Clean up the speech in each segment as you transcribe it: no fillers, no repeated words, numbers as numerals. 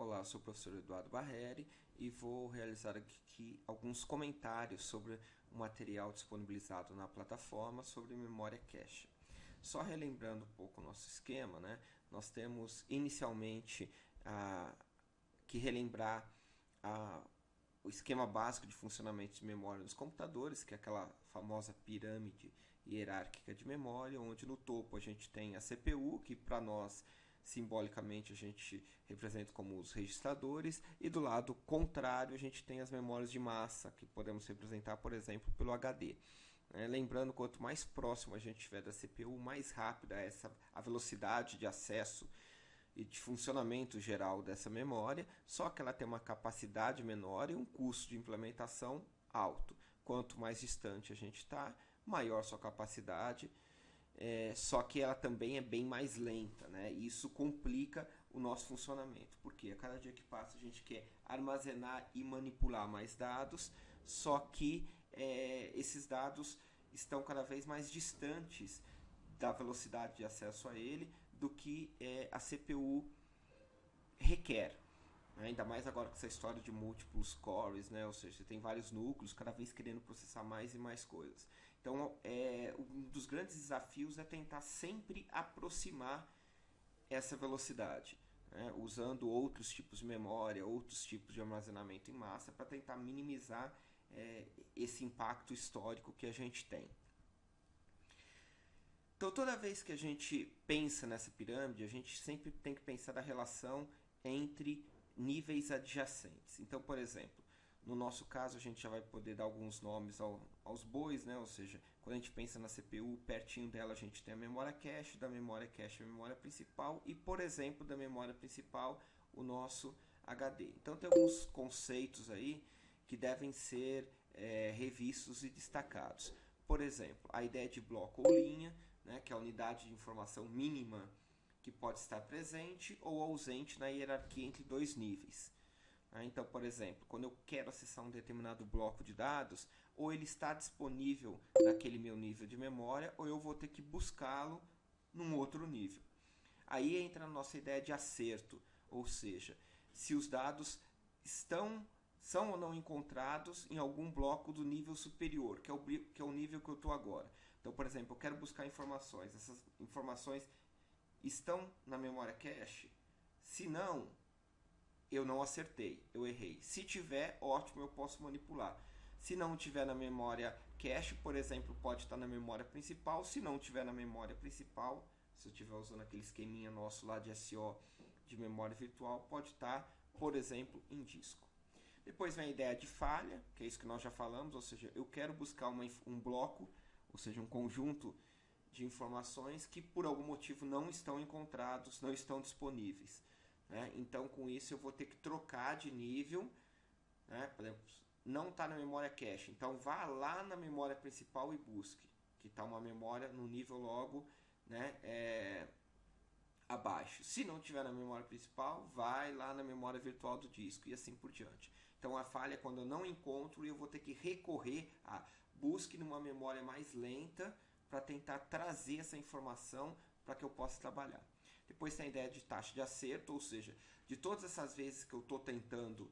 Olá, eu sou o professor Eduardo Barreri e vou realizar aqui alguns comentários sobre o material disponibilizado na plataforma sobre memória cache. Só relembrando um pouco o nosso esquema, né? Nós temos inicialmente que relembrar o esquema básico de funcionamento de memória nos computadores, que é aquela famosa pirâmide hierárquica de memória, onde no topo a gente tem a CPU, que para nós simbolicamente a gente representa como os registradores, e do lado contrário a gente tem as memórias de massa, que podemos representar, por exemplo, pelo HD. Lembrando, quanto mais próximo a gente estiver da CPU, mais rápida é a velocidade de acesso e de funcionamento geral dessa memória, só que ela tem uma capacidade menor e um custo de implementação alto. Quanto mais distante a gente está, maior sua capacidade, só que ela também é bem mais lenta, né? Isso complica o nosso funcionamento, porque a cada dia que passa a gente quer armazenar e manipular mais dados, só que esses dados estão cada vez mais distantes da velocidade de acesso a ele do que a CPU requer. Ainda mais agora com essa história de múltiplos cores, né? Ou seja, você tem vários núcleos, cada vez querendo processar mais e mais coisas. Então, um dos grandes desafios é tentar sempre aproximar essa velocidade, né? Usando outros tipos de memória, outros tipos de armazenamento em massa, para tentar minimizar esse impacto histórico que a gente tem. Então, toda vez que a gente pensa nessa pirâmide, a gente sempre tem que pensar da relação entre níveis adjacentes. Então, por exemplo, no nosso caso, a gente já vai poder dar alguns nomes aos bois, né? Ou seja, quando a gente pensa na CPU, pertinho dela a gente tem a memória cache, da memória cache a memória principal e, por exemplo, da memória principal o nosso HD. Então, tem alguns conceitos aí que devem ser revistos e destacados. Por exemplo, a ideia de bloco ou linha, né, que é a unidade de informação mínima que pode estar presente ou ausente na hierarquia entre dois níveis. Então, por exemplo, quando eu quero acessar um determinado bloco de dados, ou ele está disponível naquele meu nível de memória, ou eu vou ter que buscá-lo num outro nível. Aí entra a nossa ideia de acerto, ou seja, se os dados são ou não encontrados em algum bloco do nível superior, que é o nível que eu estou agora. Então, por exemplo, eu quero buscar informações. Essas informações estão na memória cache? Se não, eu não acertei, eu errei. Se tiver, ótimo, eu posso manipular. Se não tiver na memória cache, por exemplo, pode estar na memória principal. Se não tiver na memória principal, se eu estiver usando aquele esqueminha nosso lá de SO de memória virtual, pode estar, por exemplo, em disco. Depois vem a ideia de falha, que é isso que nós já falamos, ou seja, eu quero buscar um bloco, ou seja, um conjunto de informações que por algum motivo não estão encontrados, não estão disponíveis. Né? Então, com isso, eu vou ter que trocar de nível. Né? Por exemplo, não está na memória cache, então vá lá na memória principal e busque, que está uma memória no nível logo, né, abaixo. Se não tiver na memória principal, vai lá na memória virtual do disco e assim por diante. Então a falha é quando eu não encontro e eu vou ter que recorrer a busque numa memória mais lenta para tentar trazer essa informação para que eu possa trabalhar. Depois tem a ideia de taxa de acerto, ou seja, de todas essas vezes que eu estou tentando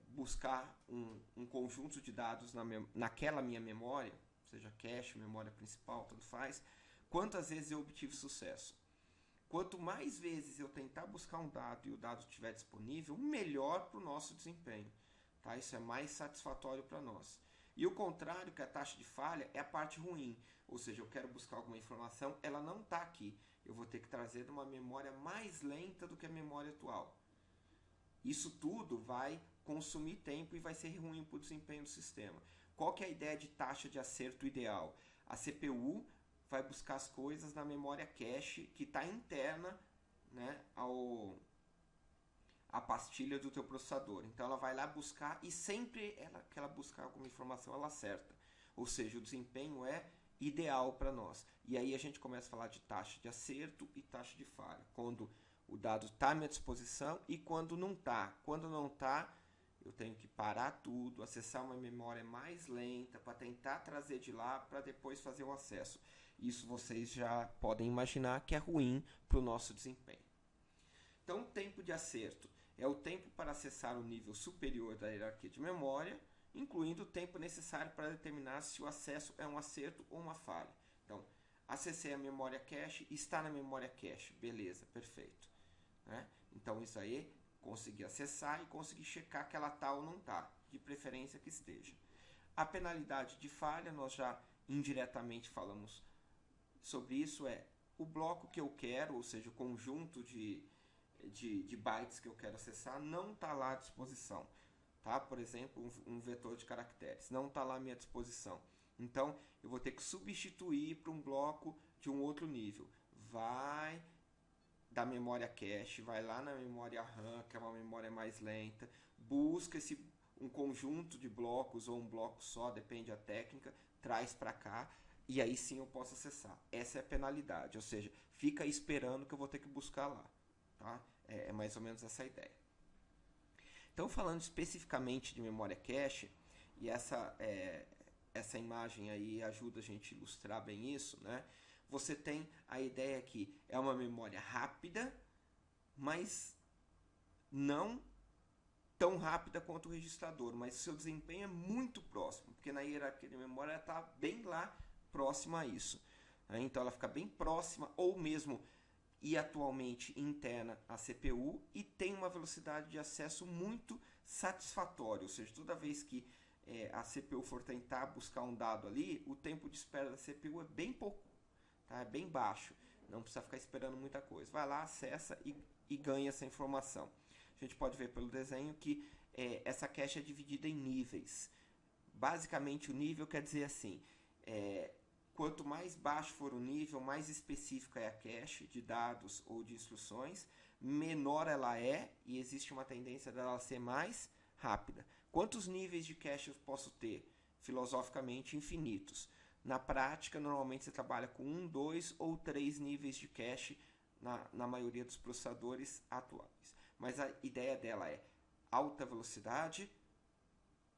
buscar um conjunto de dados naquela minha memória, seja cache, memória principal, tudo faz, quantas vezes eu obtive sucesso. Quanto mais vezes eu tentar buscar um dado e o dado estiver disponível, melhor para o nosso desempenho. Tá? Isso é mais satisfatório para nós. E o contrário, que a taxa de falha, é a parte ruim. Ou seja, eu quero buscar alguma informação, ela não está aqui. Eu vou ter que trazer de uma memória mais lenta do que a memória atual. Isso tudo vai consumir tempo e vai ser ruim para o desempenho do sistema. Qual que é a ideia de taxa de acerto ideal? A CPU vai buscar as coisas na memória cache que está interna, né, à pastilha do teu processador. Então ela vai lá buscar e sempre que ela buscar alguma informação ela acerta. Ou seja, o desempenho é ideal para nós. E aí a gente começa a falar de taxa de acerto e taxa de falha. Quando o dado está à minha disposição e quando não está. Quando não está, eu tenho que parar tudo, acessar uma memória mais lenta para tentar trazer de lá para depois fazer o acesso. Isso vocês já podem imaginar que é ruim para o nosso desempenho. Então, tempo de acerto é o tempo para acessar o nível superior da hierarquia de memória, incluindo o tempo necessário para determinar se o acesso é um acerto ou uma falha. Então, acessei a memória cache, está na memória cache, beleza, perfeito. Né? Então, isso aí, consegui acessar e consegui checar que ela está ou não está, de preferência que esteja. A penalidade de falha, nós já indiretamente falamos sobre isso, é o bloco que eu quero, ou seja, o conjunto de bytes que eu quero acessar, não está lá à disposição. Tá? Por exemplo, um vetor de caracteres, não está lá à minha disposição. Então, eu vou ter que substituir para um bloco de um outro nível. Vai da memória cache, vai lá na memória RAM, que é uma memória mais lenta, busca um conjunto de blocos ou um bloco só, depende da técnica, traz para cá e aí sim eu posso acessar. Essa é a penalidade, ou seja, fica esperando que eu vou ter que buscar lá. Tá? É mais ou menos essa a ideia. Então, falando especificamente de memória cache, e essa imagem aí ajuda a gente a ilustrar bem isso, né? Você tem a ideia que é uma memória rápida, mas não tão rápida quanto o registrador, mas o seu desempenho é muito próximo, porque na hierarquia de memória ela está bem lá próxima a isso. Né? Então ela fica bem próxima, ou mesmo e atualmente interna à CPU, e tem uma velocidade de acesso muito satisfatória, ou seja, toda vez que a CPU for tentar buscar um dado ali, o tempo de espera da CPU é bem pouco, tá? É bem baixo, não precisa ficar esperando muita coisa. Vai lá, acessa e ganha essa informação. A gente pode ver pelo desenho que essa cache é dividida em níveis. Basicamente, o nível quer dizer assim, quanto mais baixo for o nível, mais específica é a cache de dados ou de instruções, menor ela é e existe uma tendência dela ser mais rápida. Quantos níveis de cache eu posso ter? Filosoficamente, infinitos. Na prática, normalmente você trabalha com 1, 2 ou 3 níveis de cache na maioria dos processadores atuais. Mas a ideia dela é alta velocidade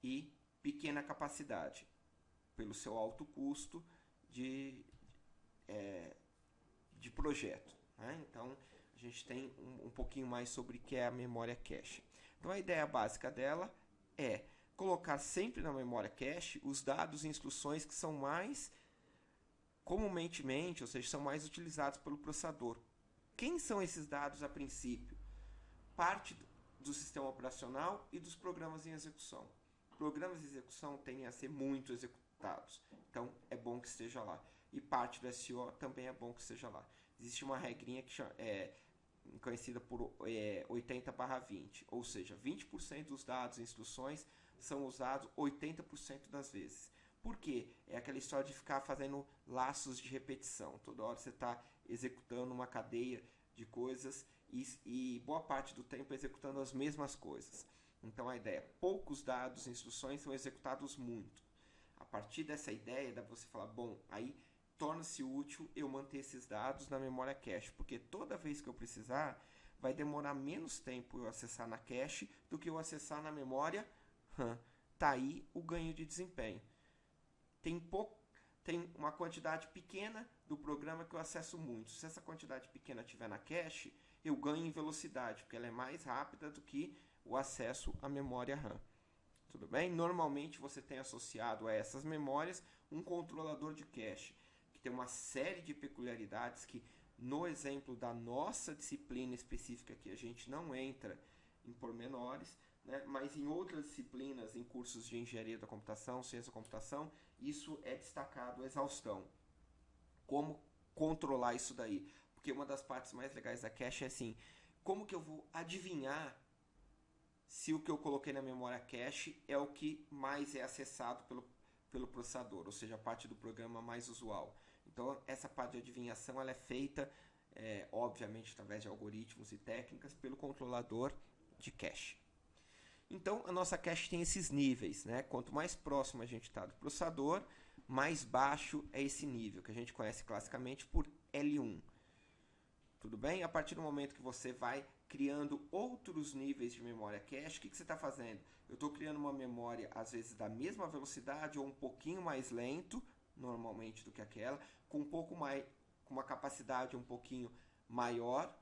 e pequena capacidade, pelo seu alto custo de projeto. Né? Então, a gente tem um pouquinho mais sobre o que é a memória cache. Então, a ideia básica dela é colocar sempre na memória cache os dados e instruções que são mais comumente, ou seja, são mais utilizados pelo processador. Quem são esses dados a princípio? Parte do sistema operacional e dos programas em execução. Programas de execução tendem a ser muito executados, então é bom que esteja lá. E parte do SO também é bom que esteja lá. Existe uma regrinha que é conhecida por 80/20, ou seja, 20% dos dados e instruções são usados 80% das vezes. Por quê? É aquela história de ficar fazendo laços de repetição. Toda hora você está executando uma cadeia de coisas e boa parte do tempo executando as mesmas coisas. Então a ideia é poucos dados e instruções são executados muito. A partir dessa ideia, dá para você falar, bom, aí torna-se útil eu manter esses dados na memória cache, porque toda vez que eu precisar, vai demorar menos tempo eu acessar na cache do que eu acessar na memória RAM. Tá aí o ganho de desempenho. Tem uma quantidade pequena do programa que eu acesso muito. Se essa quantidade pequena estiver na cache, eu ganho em velocidade, porque ela é mais rápida do que o acesso à memória RAM. Tudo bem? Normalmente você tem associado a essas memórias um controlador de cache, que tem uma série de peculiaridades que, no exemplo da nossa disciplina específica, que a gente não entra em pormenores, né? Mas em outras disciplinas, em cursos de engenharia da computação, ciência da computação, isso é destacado a exaustão. Como controlar isso daí? Porque uma das partes mais legais da cache é assim, como que eu vou adivinhar se o que eu coloquei na memória cache é o que mais é acessado pelo processador, ou seja, a parte do programa mais usual. Então, essa parte de adivinhação ela é feita, obviamente, através de algoritmos e técnicas, pelo controlador de cache. Então, a nossa cache tem esses níveis, né? Quanto mais próximo a gente está do processador, mais baixo é esse nível, que a gente conhece classicamente por L1. Tudo bem? A partir do momento que você vai criando outros níveis de memória cache, o que você está fazendo? Eu estou criando uma memória, às vezes, da mesma velocidade ou um pouquinho mais lento, normalmente, do que aquela, com uma capacidade um pouquinho maior,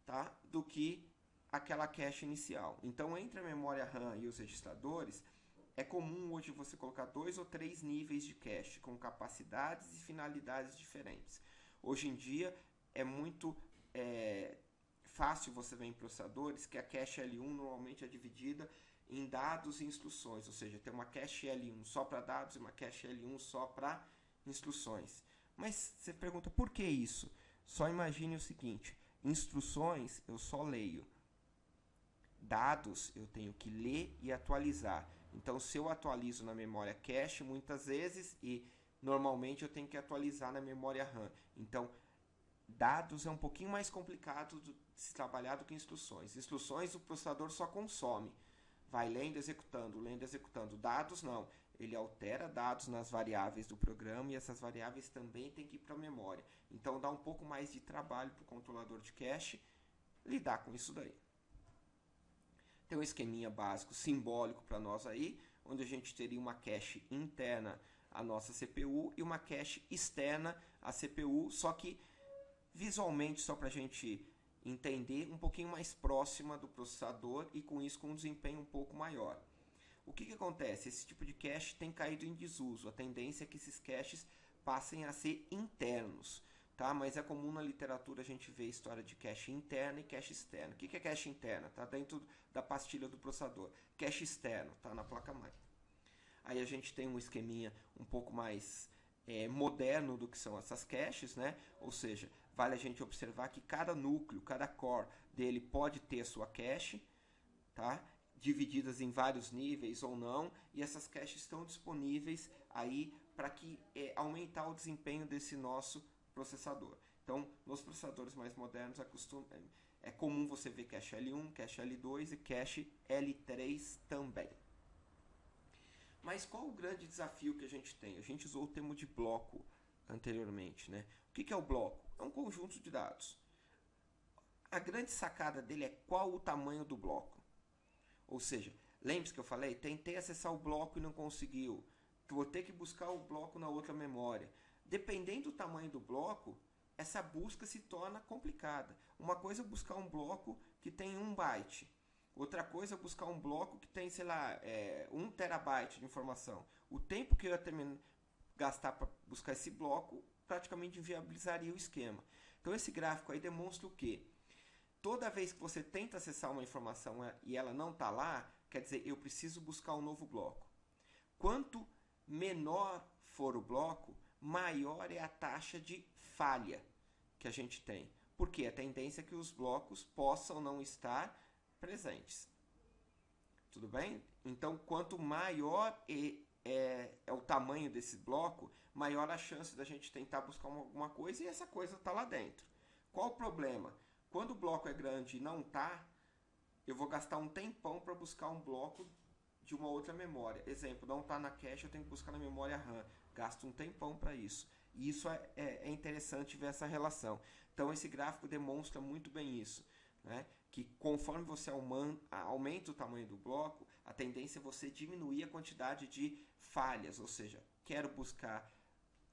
tá? Do que aquela cache inicial. Então, entre a memória RAM e os registradores, é comum hoje você colocar 2 ou 3 níveis de cache com capacidades e finalidades diferentes. Hoje em dia é muito fácil você ver em processadores que a cache L1 normalmente é dividida em dados e instruções, ou seja, tem uma cache L1 só para dados e uma cache L1 só para instruções. Mas você pergunta, por que isso? Só imagine o seguinte, instruções eu só leio, dados eu tenho que ler e atualizar. Então, se eu atualizo na memória cache, muitas vezes, e normalmente eu tenho que atualizar na memória RAM. Então, dados é um pouquinho mais complicado de se trabalhar do que instruções. Instruções o processador só consome. Vai lendo, executando, lendo, executando. Dados não. Ele altera dados nas variáveis do programa e essas variáveis também têm que ir para a memória. Então, dá um pouco mais de trabalho para o controlador de cache lidar com isso daí. Tem um esqueminha básico simbólico para nós aí, onde a gente teria uma cache interna à nossa CPU e uma cache externa à CPU, só que visualmente, só para a gente entender, um pouquinho mais próxima do processador e com isso com um desempenho um pouco maior. O que acontece? Esse tipo de cache tem caído em desuso. A tendência é que esses caches passem a ser internos. Tá? Mas é comum na literatura a gente ver história de cache interna e cache externa. O que é cache interna? Está dentro da pastilha do processador. Cache externo está na placa-mãe. Aí a gente tem um esqueminha um pouco mais moderno do que são essas caches, né? Ou seja, vale a gente observar que cada núcleo, cada core dele pode ter a sua cache, tá? Divididas em vários níveis ou não, e essas caches estão disponíveis aí para que aumentar o desempenho desse nosso processador. Então, nos processadores mais modernos é comum você ver cache L1, cache L2 e cache L3 também. Mas qual o grande desafio que a gente tem? A gente usou o termo de bloco anteriormente, né? O que é o bloco? É um conjunto de dados. A grande sacada dele é qual o tamanho do bloco. Ou seja, lembre-se que eu falei, tentei acessar o bloco e não conseguiu. Vou ter que buscar o bloco na outra memória. Dependendo do tamanho do bloco, essa busca se torna complicada. Uma coisa é buscar um bloco que tem 1 byte. Outra coisa é buscar um bloco que tem, sei lá, 1 terabyte de informação. O tempo que eu ia gastar para buscar esse bloco praticamente inviabilizaria o esquema. Então esse gráfico aí demonstra o quê? Toda vez que você tenta acessar uma informação e ela não está lá, quer dizer, eu preciso buscar um novo bloco. Quanto menor for o bloco, maior é a taxa de falha que a gente tem. Porque a tendência é que os blocos possam não estar presentes. Tudo bem? Então, quanto maior é o tamanho desse bloco, maior a chance da gente tentar buscar alguma coisa e essa coisa está lá dentro. Qual o problema? Quando o bloco é grande e não está, eu vou gastar um tempão para buscar um bloco de uma outra memória. Exemplo, não está na cache, eu tenho que buscar na memória RAM. Gasto um tempão para isso. E isso é interessante ver essa relação. Então, esse gráfico demonstra muito bem isso, né? Que conforme você aumenta o tamanho do bloco, a tendência é você diminuir a quantidade de falhas. Ou seja, quero buscar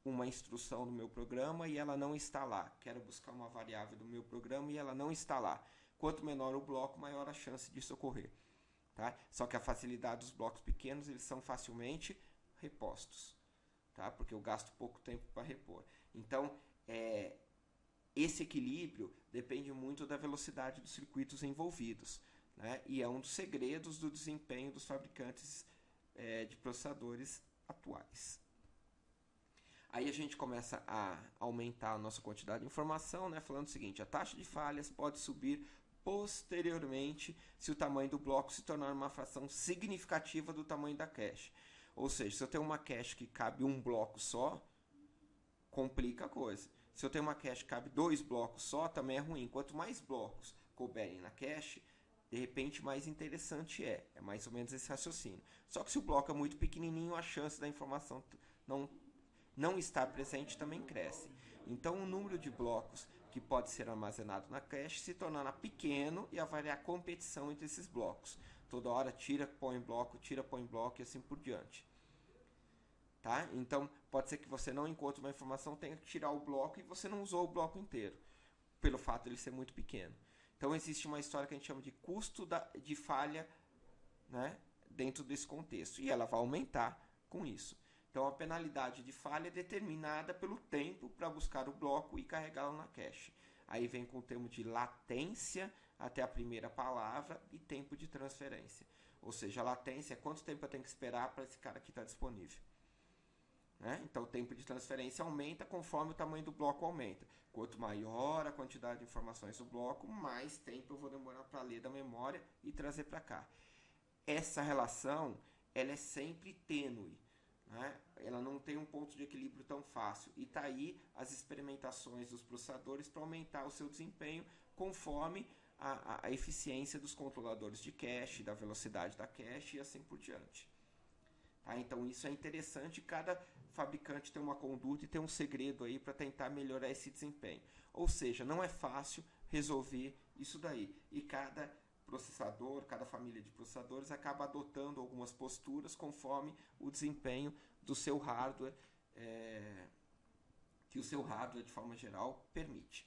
uma instrução do meu programa e ela não está lá. Quero buscar uma variável do meu programa e ela não está lá. Quanto menor o bloco, maior a chance disso ocorrer. Tá? Só que a facilidade dos blocos pequenos, eles são facilmente repostos. Tá? Porque eu gasto pouco tempo para repor. Então, esse equilíbrio depende muito da velocidade dos circuitos envolvidos, né? E é um dos segredos do desempenho dos fabricantes de processadores atuais. Aí a gente começa a aumentar a nossa quantidade de informação, né? Falando o seguinte, a taxa de falhas pode subir posteriormente se o tamanho do bloco se tornar uma fração significativa do tamanho da cache. Ou seja, se eu tenho uma cache que cabe um bloco só, complica a coisa. Se eu tenho uma cache que cabe 2 blocos só, também é ruim. Quanto mais blocos couberem na cache, de repente mais interessante é. É mais ou menos esse raciocínio. Só que se o bloco é muito pequenininho, a chance da informação não estar presente também cresce. Então o número de blocos que pode ser armazenado na cache se tornará pequeno e haverá competição entre esses blocos. Toda hora tira, põe bloco e assim por diante. Tá? Então, pode ser que você não encontre uma informação, tenha que tirar o bloco e você não usou o bloco inteiro, pelo fato de ele ser muito pequeno. Então existe uma história que a gente chama de custo de falha, né, dentro desse contexto, e ela vai aumentar com isso. Então a penalidade de falha é determinada pelo tempo para buscar o bloco e carregá-lo na cache. Aí vem com o termo de latência até a primeira palavra e tempo de transferência. Ou seja, a latência é quanto tempo eu tenho que esperar para esse cara aqui estar disponível. Né? Então o tempo de transferência aumenta conforme o tamanho do bloco aumenta. Quanto maior a quantidade de informações do bloco, mais tempo eu vou demorar para ler da memória e trazer para cá. Essa relação ela é sempre tênue. Né? Ela não tem um ponto de equilíbrio tão fácil. E está aí as experimentações dos processadores para aumentar o seu desempenho conforme a eficiência dos controladores de cache, da velocidade da cache e assim por diante. Tá? Então isso é interessante, cada fabricante tem uma conduta e tem um segredo aí para tentar melhorar esse desempenho. Ou seja, não é fácil resolver isso daí. E cada processador, cada família de processadores acaba adotando algumas posturas conforme o desempenho do seu hardware, que o seu hardware de forma geral permite.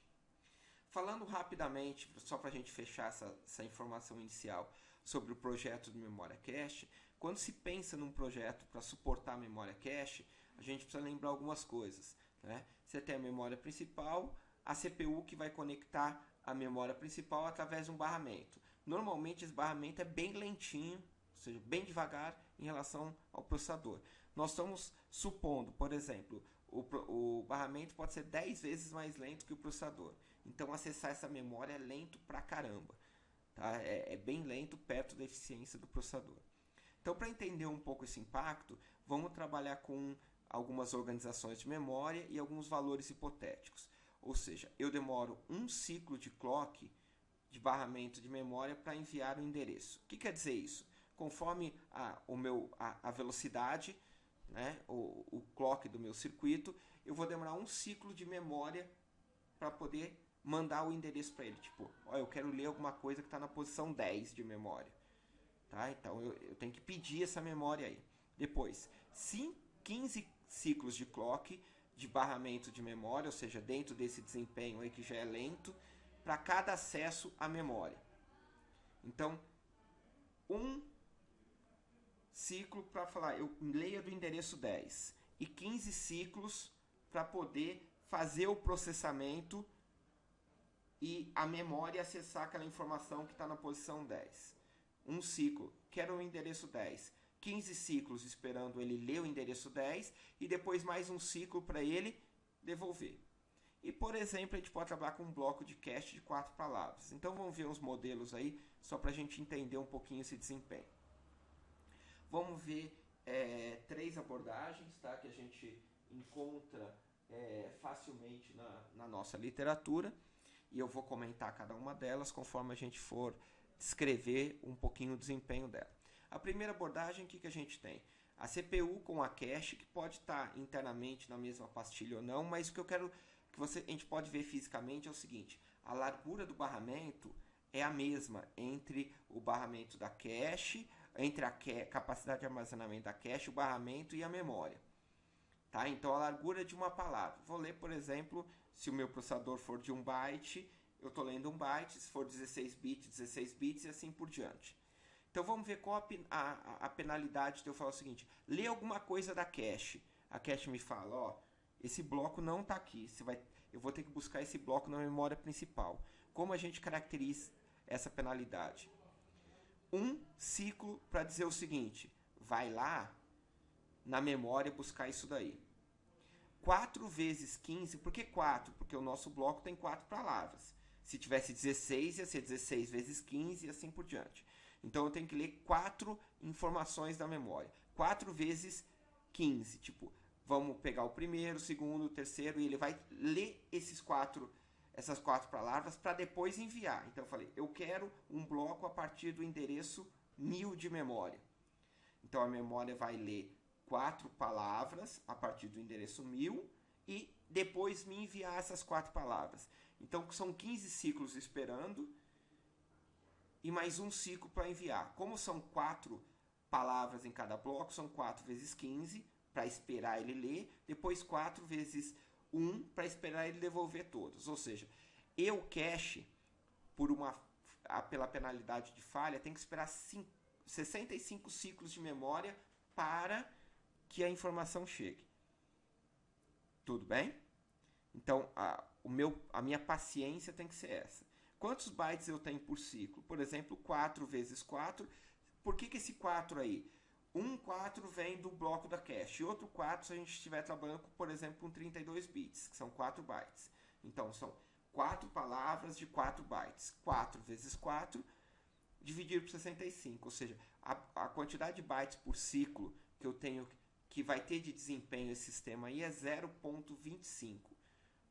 Falando rapidamente, só para a gente fechar essa informação inicial sobre o projeto de memória cache, quando se pensa num projeto para suportar a memória cache, a gente precisa lembrar algumas coisas. Né? Você tem a memória principal, a CPU que vai conectar a memória principal através de um barramento. Normalmente esse barramento é bem lentinho, ou seja, bem devagar em relação ao processador. Nós estamos supondo, por exemplo, o barramento pode ser 10 vezes mais lento que o processador. Então acessar essa memória é lento pra caramba. Tá? É bem lento perto da eficiência do processador. Então, para entender um pouco esse impacto, vamos trabalhar com algumas organizações de memória e alguns valores hipotéticos. Ou seja, eu demoro um ciclo de clock, de barramento de memória, para enviar o endereço. O que quer dizer isso? Conforme a velocidade, né, o clock do meu circuito, eu vou demorar um ciclo de memória para poder mandar o endereço para ele. Tipo, eu quero ler alguma coisa que está na posição 10 de memória. Tá? Então eu tenho que pedir essa memória aí. Depois, 15 ciclos de clock de barramento de memória, ou seja, dentro desse desempenho aí que já é lento, para cada acesso à memória. Então, um ciclo para falar, eu leio do endereço 10 e 15 ciclos para poder fazer o processamento e a memória acessar aquela informação que está na posição 10. Um ciclo, quero o endereço 10. 15 ciclos esperando ele ler o endereço 10 e depois mais um ciclo para ele devolver. E, por exemplo, a gente pode trabalhar com um bloco de cache de 4 palavras. Então vamos ver uns modelos aí, só para a gente entender um pouquinho esse desempenho. Vamos ver 3 abordagens, tá, que a gente encontra facilmente na nossa literatura. E eu vou comentar cada uma delas conforme a gente for descrever um pouquinho o desempenho dela. A primeira abordagem, o que a gente tem? A CPU com a cache, que pode estar internamente na mesma pastilha ou não, mas o que eu quero que a gente pode ver fisicamente é o seguinte: a largura do barramento é a mesma entre o barramento da cache, entre a capacidade de armazenamento da cache, o barramento e a memória. Tá? Então a largura de uma palavra. Vou ler, por exemplo, se o meu processador for de 1 byte, eu estou lendo 1 byte, se for 16 bits e assim por diante. Então vamos ver qual a penalidade de eu falar o seguinte: lê alguma coisa da cache. A cache me fala, esse bloco não está aqui, eu vou ter que buscar esse bloco na memória principal. Como a gente caracteriza essa penalidade? Um ciclo para dizer o seguinte: vai lá na memória buscar isso daí. 4 vezes 15, por que 4? Porque o nosso bloco tem 4 palavras. Se tivesse 16, ia ser 16 vezes 15 e assim por diante. Então eu tenho que ler 4 informações da memória. 4 vezes 15. Tipo, vamos pegar o primeiro, o segundo, o terceiro, e ele vai ler essas 4 palavras para depois enviar. Então eu falei, eu quero um bloco a partir do endereço 1000 de memória. Então a memória vai ler 4 palavras a partir do endereço 1000 e depois me enviar essas 4 palavras. Então são 15 ciclos esperando e mais um ciclo para enviar. Como são 4 palavras em cada bloco, são 4 vezes 15 para esperar ele ler, depois 4 vezes 1 para esperar ele devolver todos. Ou seja, eu cache pela penalidade de falha, tem que esperar 65 ciclos de memória para que a informação chegue. Tudo bem? Então, a minha paciência tem que ser essa. Quantos bytes eu tenho por ciclo? Por exemplo, 4 vezes 4. Por que esse 4 aí? Um 4 vem do bloco da cache. E outro 4 se a gente estiver trabalhando, por exemplo, com 32 bits, que são 4 bytes. Então, são 4 palavras de 4 bytes. 4 vezes 4, dividido por 65. Ou seja, a quantidade de bytes por ciclo que eu tenho, que vai ter de desempenho esse sistema aí, é 0,25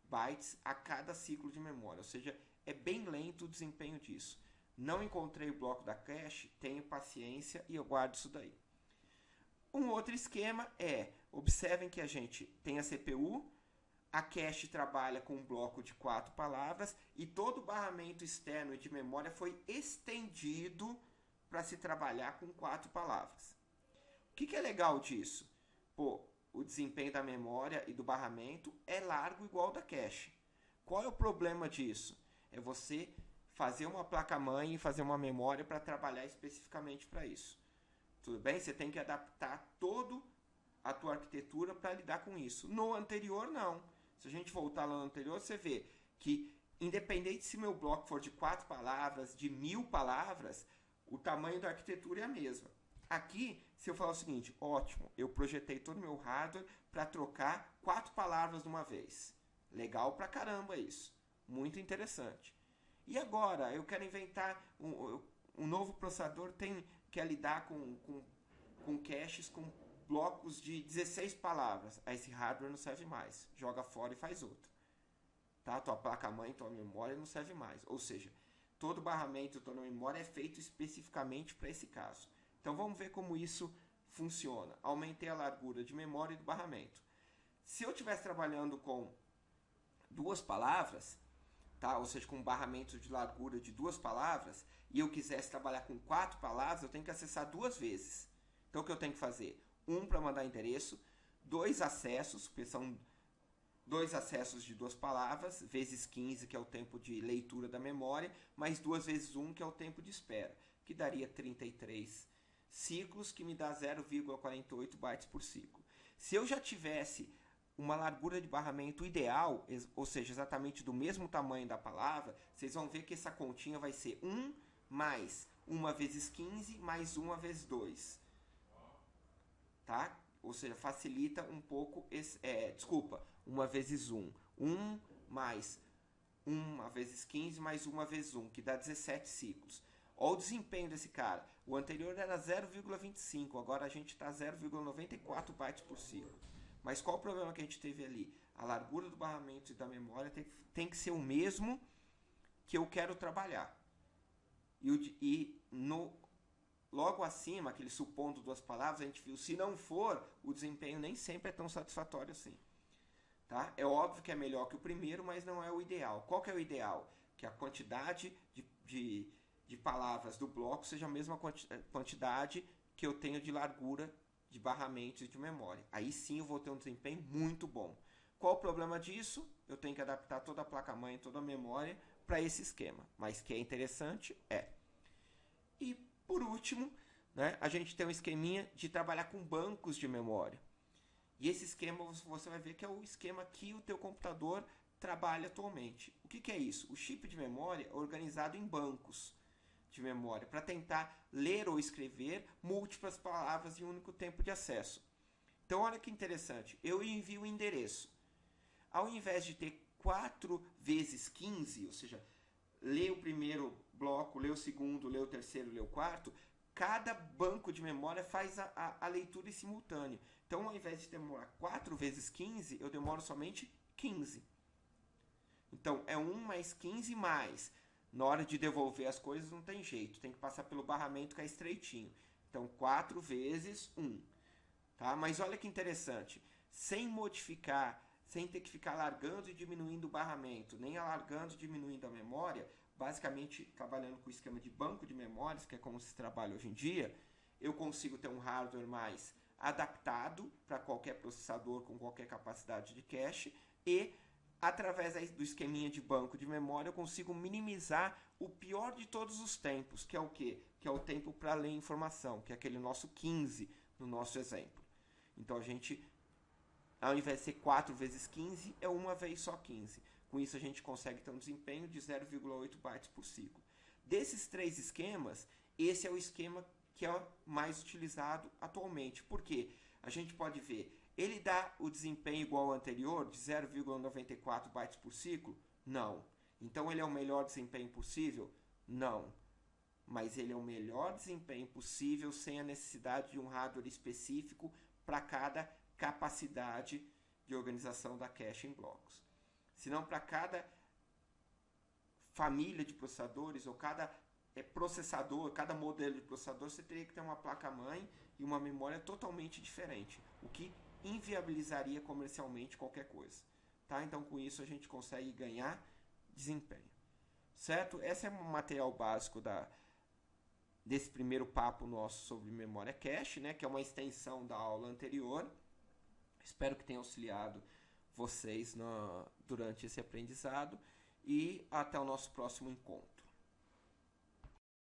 bytes a cada ciclo de memória. Ou seja, é bem lento o desempenho disso. Não encontrei o bloco da cache, tenho paciência e eu guardo isso daí. Um outro esquema é, observem que a gente tem a CPU, a cache trabalha com um bloco de 4 palavras e todo o barramento externo e de memória foi estendido para se trabalhar com 4 palavras. O que é legal disso? Pô, o desempenho da memória e do barramento é largo igual ao da cache. Qual é o problema disso? É você fazer uma placa-mãe e fazer uma memória para trabalhar especificamente para isso. Tudo bem? Você tem que adaptar toda a tua arquitetura para lidar com isso. No anterior, não. Se a gente voltar lá no anterior, você vê que, independente se meu bloco for de 4 palavras, de 1000 palavras, o tamanho da arquitetura é a mesma. Aqui, se eu falar o seguinte, ótimo, eu projetei todo o meu hardware para trocar 4 palavras de uma vez. Legal pra caramba isso. Muito interessante. E agora, eu quero inventar um novo processador, quer lidar com caches, com blocos de 16 palavras. Aí esse hardware não serve mais. Joga fora e faz outro. Tá? Tua placa-mãe, tua memória não serve mais. Ou seja, todo barramento, toda memória é feito especificamente para esse caso. Então vamos ver como isso funciona. Aumentei a largura de memória e do barramento. Se eu estivesse trabalhando com 2 palavras, tá? Ou seja, com um barramento de largura de 2 palavras, e eu quisesse trabalhar com 4 palavras, eu tenho que acessar 2 vezes. Então o que eu tenho que fazer? 1 para mandar endereço, 2 acessos, porque são 2 acessos de 2 palavras, vezes 15, que é o tempo de leitura da memória, mais 2 vezes 1, que é o tempo de espera, que daria 33 ciclos, que me dá 0,48 bytes por ciclo. Se eu já tivesse uma largura de barramento ideal, ou seja, exatamente do mesmo tamanho da palavra, vocês vão ver que essa continha vai ser 1 mais 1 vezes 15 mais 1 vezes 2. Tá? Ou seja, facilita um pouco, 1 vezes 1. 1 mais 1 vezes 15 mais 1 vezes 1, que dá 17 ciclos. Olha o desempenho desse cara. O anterior era 0,25, agora a gente está 0,94 bytes por ciclo. Mas qual o problema que a gente teve ali? A largura do barramento e da memória tem que ser o mesmo que eu quero trabalhar. Logo acima, aquele supondo 2 palavras, a gente viu, se não for, o desempenho nem sempre é tão satisfatório assim. Tá? É óbvio que é melhor que o primeiro, mas não é o ideal. Qual que é o ideal? Que a quantidade de palavras do bloco seja a mesma quantidade que eu tenho de largura de barramentos e de memória. Aí sim eu vou ter um desempenho muito bom. Qual o problema disso? Eu tenho que adaptar toda a placa-mãe, toda a memória para esse esquema. Mas que é interessante, é. E por último, né, a gente tem um esqueminha de trabalhar com bancos de memória. E esse esquema você vai ver que é o esquema que o teu computador trabalha atualmente. O que é isso? O chip de memória é organizado em bancos de memória para tentar ler ou escrever múltiplas palavras em um único tempo de acesso. Então olha que interessante, eu envio o endereço. Ao invés de ter 4 vezes 15, ou seja, ler o primeiro bloco, ler o segundo, ler o terceiro, ler o quarto, cada banco de memória faz a leitura em simultâneo. Então ao invés de demorar 4 vezes 15, eu demoro somente 15. Então é 1 mais 15 mais. Na hora de devolver as coisas não tem jeito, tem que passar pelo barramento que é estreitinho. Então 4 vezes 1. Tá? Mas olha que interessante, sem modificar, sem ter que ficar alargando e diminuindo o barramento, nem alargando e diminuindo a memória, basicamente trabalhando com o esquema de banco de memórias, que é como se trabalha hoje em dia, eu consigo ter um hardware mais adaptado para qualquer processador com qualquer capacidade de cache e através do esqueminha de banco de memória, eu consigo minimizar o pior de todos os tempos, que é o quê? Que é o tempo para ler informação, que é aquele nosso 15 no nosso exemplo. Então a gente, ao invés de ser 4 vezes 15, é uma vez só 15. Com isso a gente consegue ter um desempenho de 0,8 bytes por ciclo. Desses 3 esquemas, esse é o esquema que é mais utilizado atualmente. Por quê? A gente pode ver, ele dá o desempenho igual ao anterior, de 0,94 bytes por ciclo? Não. Então ele é o melhor desempenho possível? Não. Mas ele é o melhor desempenho possível sem a necessidade de um hardware específico para cada capacidade de organização da cache em blocos. Senão, para cada família de processadores ou cada processador, cada modelo de processador, você teria que ter uma placa-mãe e uma memória totalmente diferente, o que inviabilizaria comercialmente qualquer coisa. Tá? Então, com isso, a gente consegue ganhar desempenho. Certo? Esse é um material básico desse primeiro papo nosso sobre memória cache, né, que é uma extensão da aula anterior. Espero que tenha auxiliado vocês durante esse aprendizado e até o nosso próximo encontro.